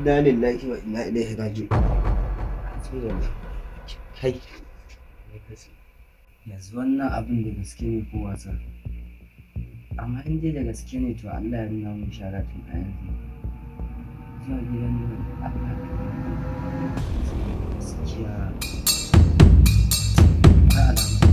inna lillahi wa inna ilaihi raji'un. Kai yanzu wannan abin da gaske ne ko wasa? Amma in dai da gaske ne to Allah ya nuna mun shara tun a yanzu. Zuwa gidan nan Allah gaskiya ba alama.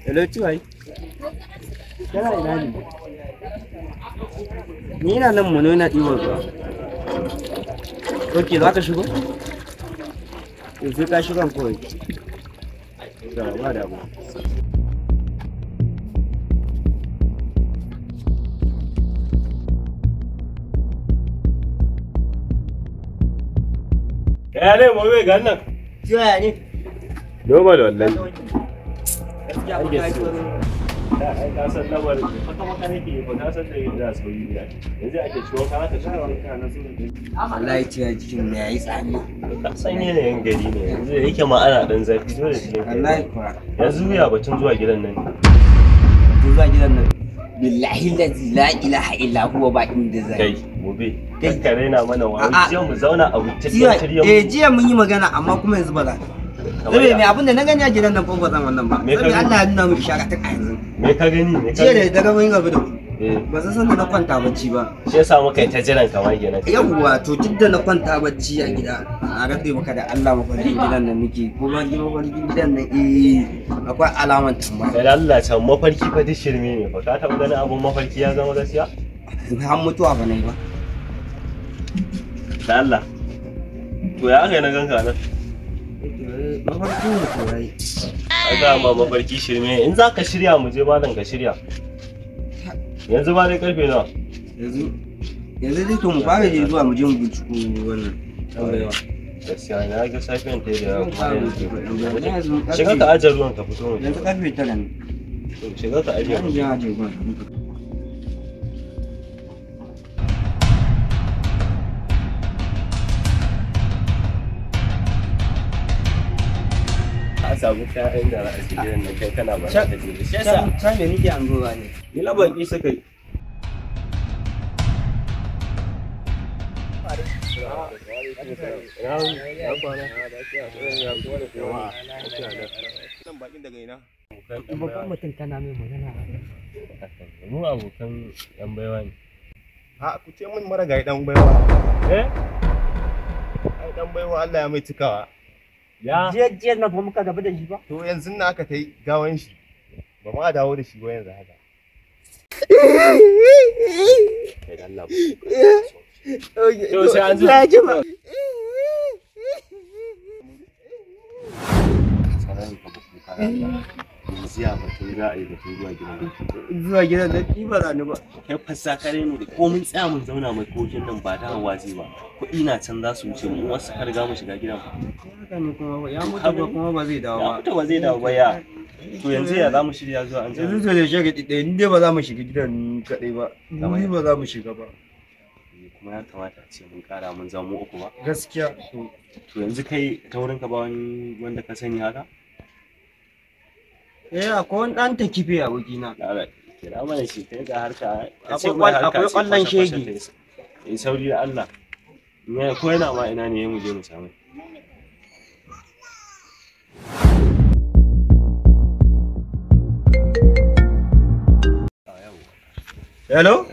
Hello, Tuwai. Kana ina ne? Ni ina nan mu na ɗiwon ruwa. Ok, za ka shigo? Sai ka shigo kawai. Ba da abu. Ya ne mu bai gan nan? Tuwai ne? Normal wallahi. Ai ka san lamarin maka nake ba na san da yadda sauyi ne yanzu ake ciwon kana ta shiga wanka na su wallahi ciya jikin ne yayi tsani. ka san yanayin gari ne yanzu yake ma ana dan zafi dole shi wallahi kuwa yanzu ya batun zuwa gidan nan zuwa gidan nan billahi la ilaha illa huwa ba inda zai kai gobe kai raina mana wani jiya mu zauna a wuce jiya mun yi magana amma kuma yanzu ba za Saboda me abin da na gani a gidan nan ko ba zan wannan ba. Saboda Allah ya nuna mu ishara ta yanzu. Me ka gani? Jiya da daga mun gaba da ku. Ba san sanda na kwanta bacci ba. Shi yasa muka yi ta jiran kamar kenan. Yawwa to duk da na kwanta bacci a gida a rabe maka da Allah mafarkin gidan nan nake ko ma mafarkin gidan nan akwai alaman tambaya. Sai Allah can mafarki fa duk shirme ne fa ka taɓa ganin abun mafarki ya zama gaskiya? Har mutuwa ba nai ba. Da Allah. To ya aka yi na ganka nan? Mafarkin da korai. Aga ma mafarki shirme in za ka shirya mu je malam ka shirya. Yanzu ba dai karfe nawa? Yanzu dai to mu fara je zuwa mu je mu binciko wannan tambayawa. Gaskiya na ga safiyan ta da yawa. Shiga ka ajiye ruwan ka fito mu. Yanzu karfe 9 ne. Shiga ka ajiye. Zan je ajiye ruwan. A samu kayan da za a gidan nan kai kana ba ta je. Shi yasa Can me nake an zuwa ne. ni labaki suka yi. Babban mutum kana mai magana. Mu abokan yan baiwa ne. A ku ce mun mara gai dan baiwa. Eh? Ai dan baiwa Allah ya mai cikawa. Ya. Jiya na fa muka gaba da shi ba. To yanzu na aka tai gawan shi. Ba ma dawo da shi ba yanzu haka. Kai Allah. To sai an zo. Ji ba. Sanan ka buku kana. Yanzu ya batun za a yi batun zuwa gidan. Zuwa gidan da ni ba za ni ba. Kai fassa kare ne ko mun tsaya mun zauna mai kokin nan ba ta hawa zai ba. Kuɗi na can za su wuce mu wasu ka riga mu shiga gidan. Haka ne kuma ya mutu ba kuma ba zai dawo Ya ba. mutu ba zai dawo ba ya. To yanzu ya za mu shirya zuwa an Yanzu to da shege ɗaya ni dai ba za mu shiga gidan kaɗai ba. Ni ba za mu shiga ba. kuma ya kamata a ce mun kara mun zama uku ba. Gaskiya. To yanzu kai ta wurin ka ba wani wanda ka sani haka? Akwai wani ɗan ta kife a wajena. Kira mana shi kai ga harka. Akwai ƙwallon shege. Sauri da Allah. Ko yana ma ina ne mu je mu samu. Hello?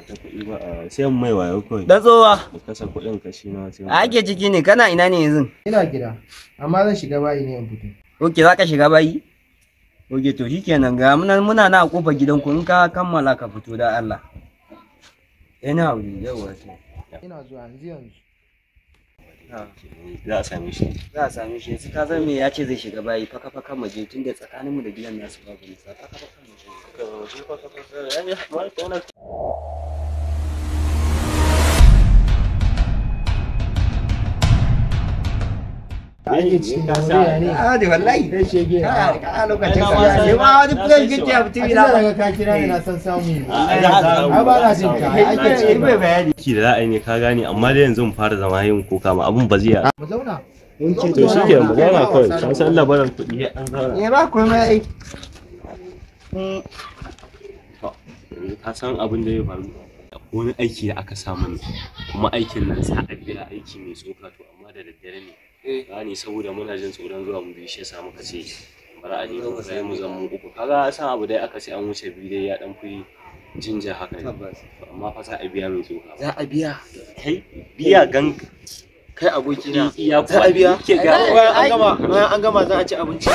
Sai mu mai wayo kawai. Da tsowa. Ka kasa kuɗin ka shi na sai. Ake ciki ne kana ina ne yanzu? Ina gida, amma zan shiga bayi ne in fito. Oke za ka shiga bayi? Oke to shikenan ga muna na a kofar gidanku in ka kammala ka fito da Allah. Ina wuri yawa to. Ina zuwa yanzu. Za a same shi. Za a same shi yanzu ka san me ya ce zai shiga bayi faka faka mu je tunda tsakaninmu da gidan nasu babu nisa faka faka mu je. ake cikin damuwa ne. Ah, da wallahi. Kai shege. Ka lokacin Ai, na ka. ma san- Ni ma wani plan kike a A mutum cikin na. daga ka kira ni na san samu ne. Ai, ba na jin ka. Ai Ake kai bai bayani. ki da ra'ayi ne ka gane amma dai yanzu mu fara zama yin kuka ma abun ba zai yi. mu zauna. To shi ke mu zauna kawai ka san labarin kuɗi ya ɗan zauna. Ya ba komai ai. Yanzu ka san abin da ya faru wani aiki da aka samu ne kuma aikin nan sa a biya aiki mai tsoka to amma da daddare ne gani saboda muna jin tsoron zuwa mu bi shi yasa muka ce bari a nemi sai mu zama mu uku kaga san abu dai aka ce an wuce biyu dai ya dan fi jinja haka ne amma fa za a biya mai tsoka Za a biya. kai biya gan Kai abokina. iya Za a biya. ke ga Bayan an gama za a ci abinci.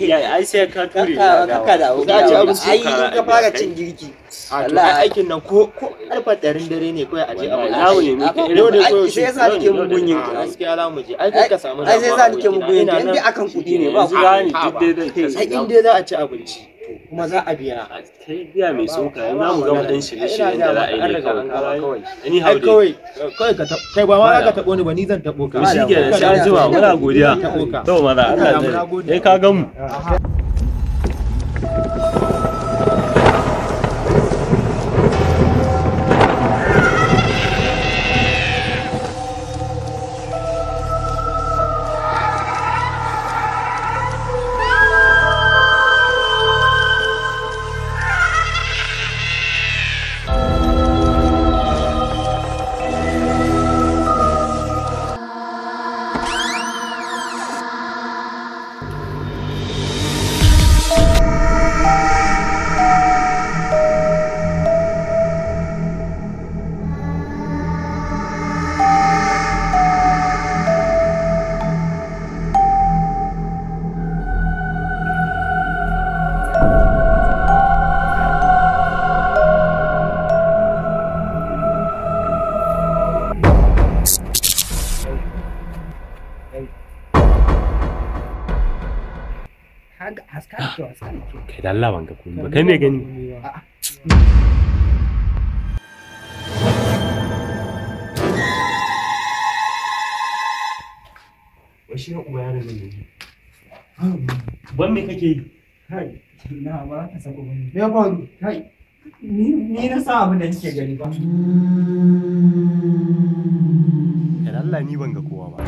ya ai sai ka ture Kaka da za a ci abinci ai in ka fara cin girki. A to ai aikin nan ko karfa ɗarin dare ne kawai a je a Zamu ne muke Yau da koyo Sai yasa nake mugun yin. gaskiya za mu je. Ai kai ka samu Ai sai yasa nake mugun yin. Ina In dai nan. akan kuɗi ne ba yanzu gani duk dai zai Ai in dai za a ci abinci kuma za a biya. kai biya mai tsoka yanzu za mu gama ɗan shirye-shiryen da za a yi ne kawai ni Ai hau dai kawai ka taɓo kai ba ma za ka taɓo ni ba ni zan taɓo ka. to shi ke da sha zuwa muna godiya to maza Allah ya ka gan mu kai da Allah ban ga komai ba kai me gani washi ya uba yana nan ne ban me kake yi Na ba ka sako bane. Me ya faru? Kai, ni na sa abin da nake gani ba. kai da Allah ni ban ga kowa ba